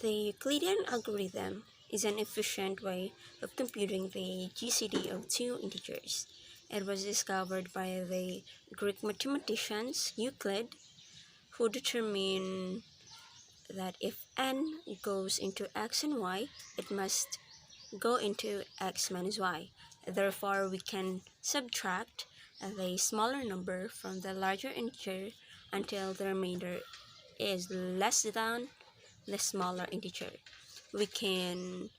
The Euclidean algorithm is an efficient way of computing the GCD of two integers. It was discovered by the Greek mathematicians Euclid, who determined that if n goes into x and y, it must go into x minus y. Therefore, we can subtract the smaller number from the larger integer until the remainder is less than the smaller integer. We can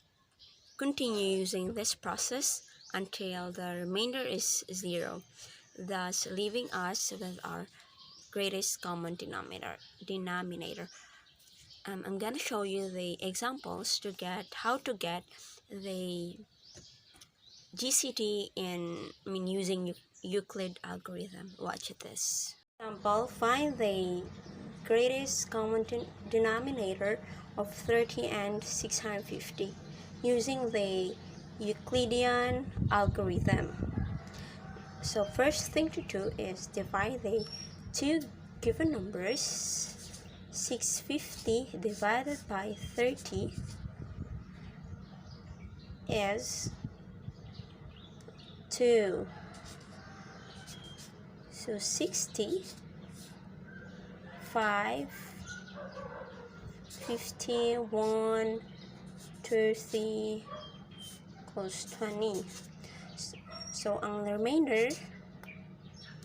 continue using this process until the remainder is 0, thus leaving us with our greatest common denominator. I'm gonna show you the examples to get how to get the GCD using Euclid algorithm. Watch this. Example: find the greatest common denominator of 30 and 650 using the Euclidean algorithm. So first thing to do is divide the two given numbers. 650 divided by 30 is 2. So 60, 5, 51, 30 equals 20. So ang remainder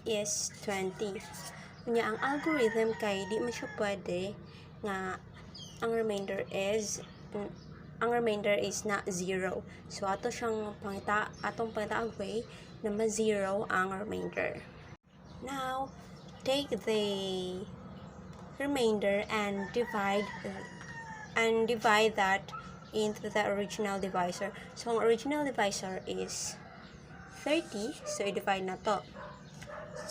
is 20. Kunya ang algorithm kay di man siya pwede nga ang remainder is not 0. So atong pangitaag way na ma-0 ang remainder. Now, take the remainder and divide that into the original divisor. So ang original divisor is 30, so i-divide na to.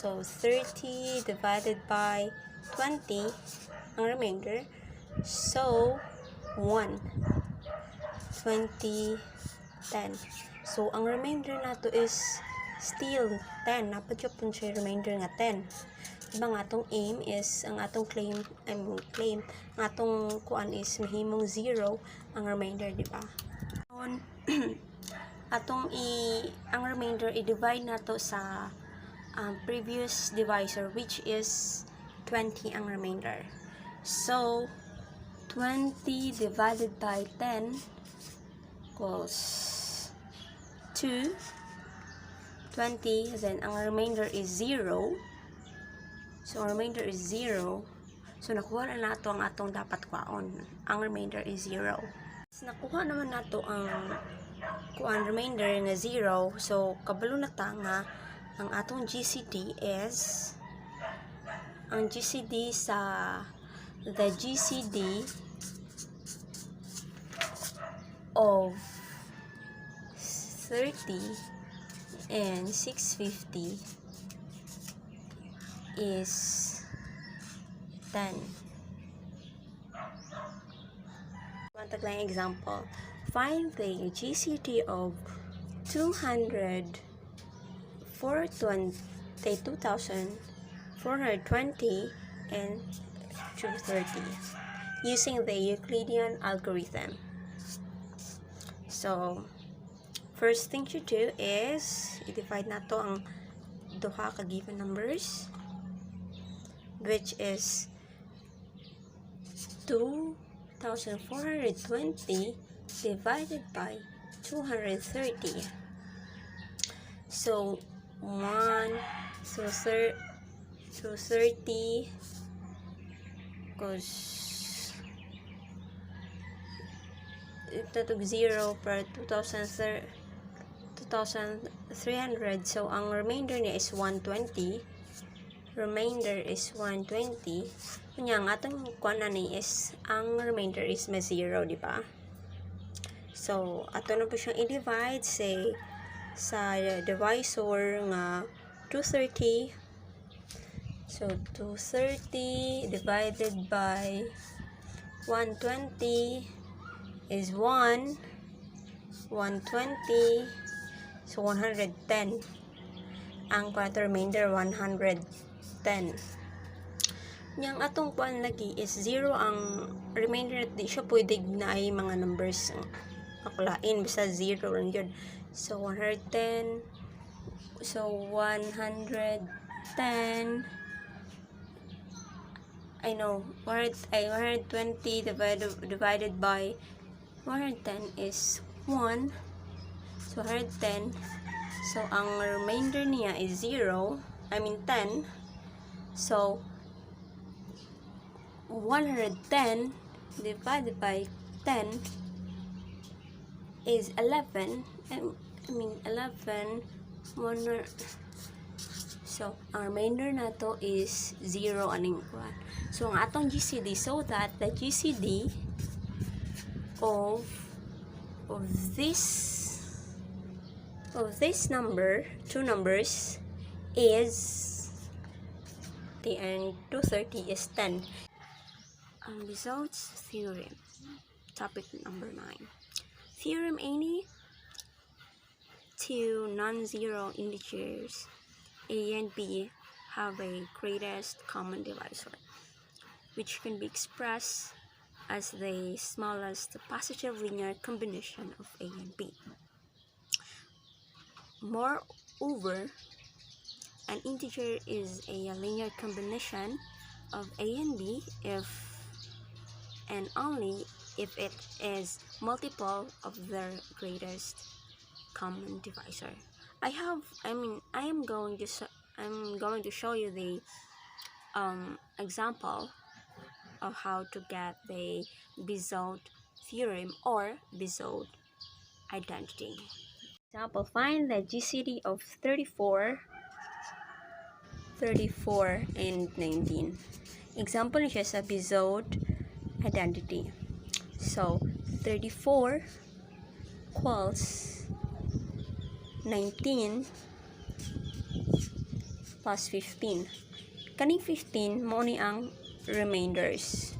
So 30 divided by 20 ang remainder. So 1, 20, 10. So ang remainder nato is still 10. Napadyo siya remainder nga 10. Diba nga atong aim is, ang atong claim, ang atong kuan is mahimong 0 ang remainder, diba? Ang remainder i-divide nato sa previous divisor, which is 20 ang remainder. So 20 divided by 10 equals 2. 20, then ang remainder is 0. So ang remainder is 0. So nakuha na nato ang atong dapat kwaon. Ang remainder is 0. So, nakuha naman nato ang remainder nga 0. So kabalo na ta nga ang atong GCD is the GCD of 30 and 650 is 10. One taglang example. Find the GCD of 2,420 and 230 using the Euclidean algorithm. So first thing to do is i-divide nato ang duha ka given numbers, which is 2,420 divided by 230. So 30 because ito 0 per 2,300. So ang remainder niya is 120. Remainder is 120. Kunya ang atong kuan ani is ang remainder is may 0, di ba? So ato na po siyang i-divide sa divisor nga 230. So 230 divided by 120 is 1. 120. So 110. Ang remainder 110. Yang atong kuan lagi is 0 ang remainder, di siya pwede na ay mga numbers akulain, basta 0 lang yun. So 110, so 110, I know 120 divided by 110 is 1. So 110, so ang remainder niya is 10. So 110 divided by 10 is 11. 11. So ang remainder na to is 0 aning kuan. So ang atong GCD, so that the GCD of this number, two numbers, is the and 230 is 10. Bezout's theorem. Topic number 9. Theorem: any two non-zero integers a and b have a greatest common divisor, which can be expressed as the smallest positive linear combination of a and b. Moreover, an integer is a linear combination of a and b if and only if it is multiple of their greatest common divisor. I'm going to show you the example of how to get the Bezout theorem or Bezout identity. Example: find the GCD of 34, and 19. Example niya sa Bezout identity. So 34 equals 19 plus 15. Kaning 15 mo ni ang remainders.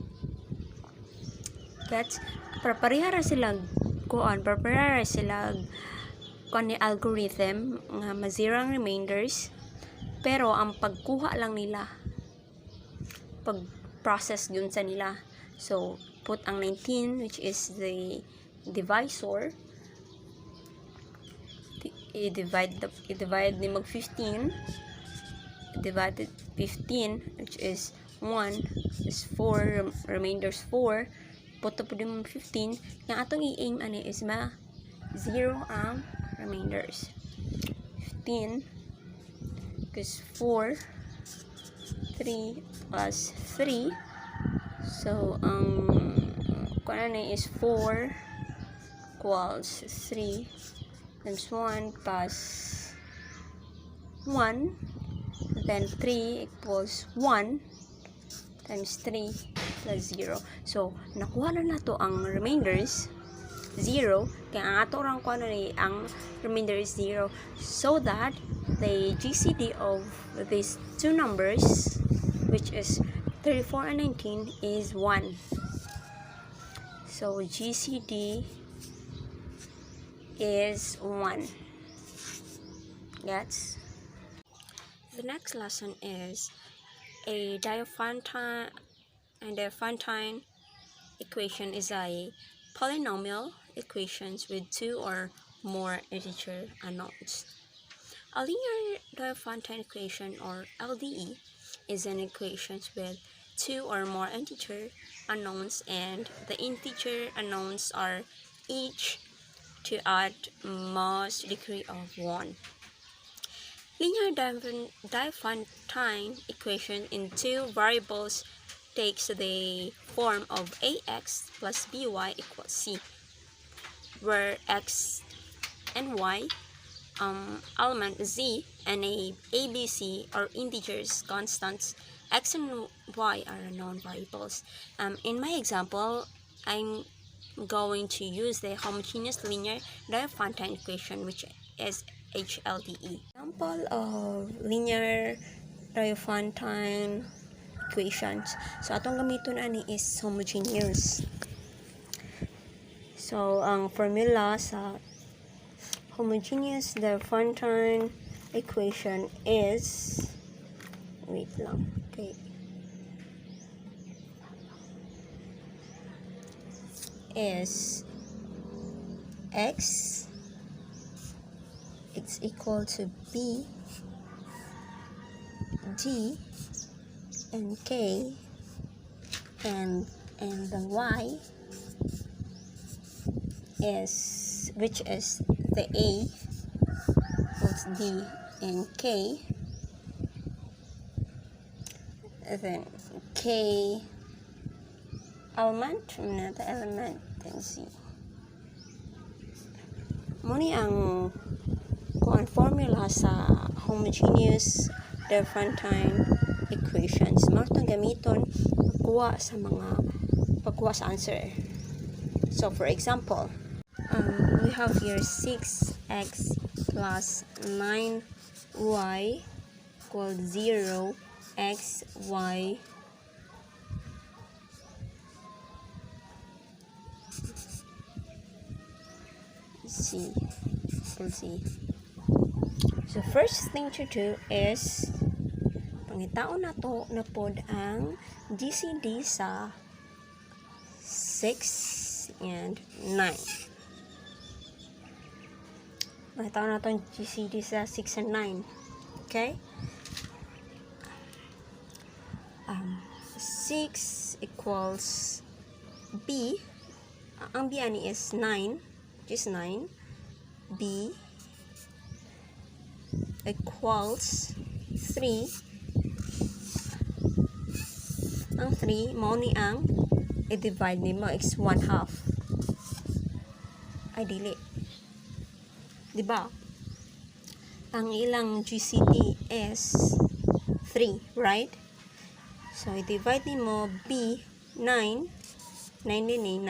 That's parehara sila ni algorithm nga mazirang remainders, pero ang pagkuha lang nila, pag-process yun sa nila. So put ang 19, which is the divisor, i-divide ni mag 15, divided 15, which is 1 is 4, remainders 4, put po din 15. Yung atong i-aim ani is 0 ang remainders. 15 because 4, 3 plus 3. So kuan na is 4 equals 3 times 1 plus 1, then 3 equals 1 times 3 plus 0. So nakuha na nato ang remainders 0, kaya ang ato rang kuan na ang remainder is 0, so that the GCD of these two numbers, which is 34 and 19, is 1. So GCD is 1. Yes. The next lesson is a Diophantine equation is a polynomial equations with two or more integer unknowns. A linear Diophantine equation, or LDE, is an equation with two or more integer unknowns, and the integer unknowns are each to add most degree of 1. Linear Diophantine equation in two variables takes the form of ax plus by equals c, where x and y, element z, and abc are integers, constants. X and y are unknown variables. In my example, I'm going to use the homogeneous linear Diophantine equation, which is HLDE. Example of linear Diophantine equations. So atong gamiton ani is homogeneous. So ang formula sa homogeneous is x equal to b, d, and k, and the y is, which is the a equals d and k, then k element, then z. Muni ang formula sa homogeneous Diophantine equations. Martong gamiton pagkuha sa answer. So for example, we have here 6x plus 9y equals 0, x, y, z equals z. So first thing to do is pangitaon na to na pod ang GCD sa 6 and 9. Pangitaon na to GCD sa 6 and 9. Okay? 6 equals b. Ang b ani is 9, which is 9. b equals 3. Ang 3 mo ni ang i-divide ni mo is 1/2. Ay dili, diba? Ang ilang GCD is 3, right? So i-divide ni mo b 9 din eh,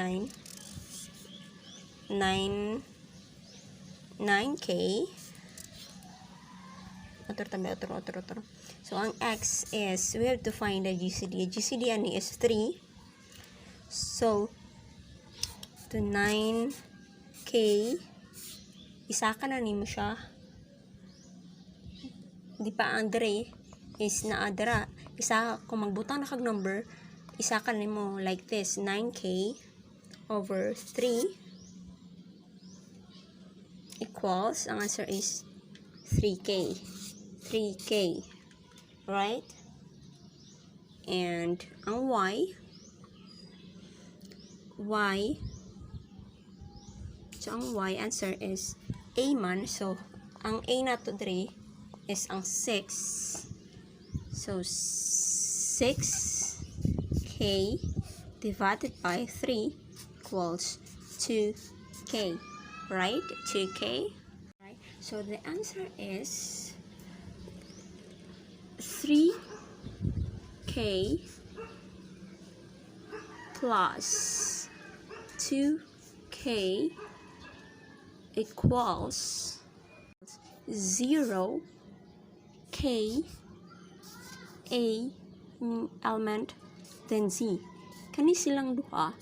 9k. Otro. So ang x is, we have to find the GCD. GCD ani is 3. So to 9k, isa ka na nimo siya. Di pa ang dre is naadara. Isa kung magbutang na kag number, isa ka nimo like this, 9k over 3 equals, ang answer is 3k, right? And ang y, so ang y answer is a man. So ang a na to dre is ang 6. So 6k divided by 3 equals 2k, right? 2k, right? So the answer is 3k plus 2k equals 0k a element then z. Kani silang duha,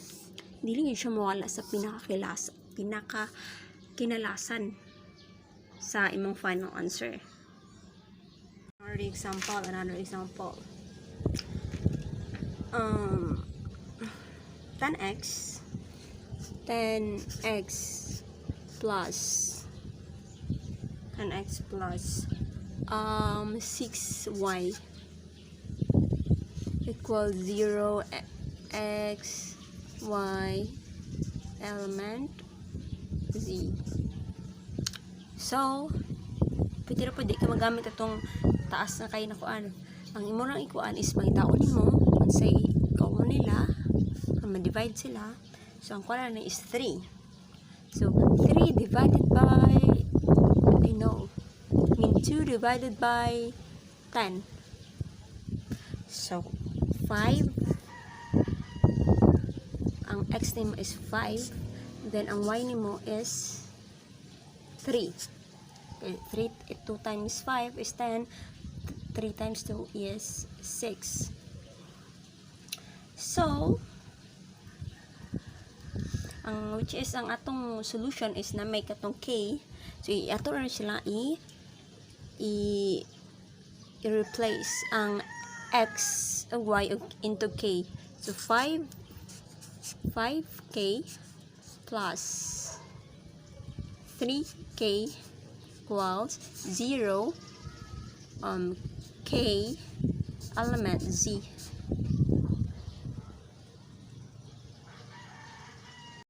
dili siya mawala sa pinakakinalasan sa imong final answer. Another example. 10x plus 6y equals 0 x y element z. So pwede ka magamit itong taas na kayo na kuan. Ang imo nang ikuan is mangitaon nimo unsay common nila, ma-divide sila. So ang kuan na is 3. So 3 divided by 2 divided by 10. So 5. Ang x nimo is 5. Then ang y nimo is 3. 2 times 5 is 10. 3 times 2 is 6. So which is ang atong solution is na may katong k. So ato na sila i-replace ang x and y into k. So 5k plus 3k equals 0 k element z.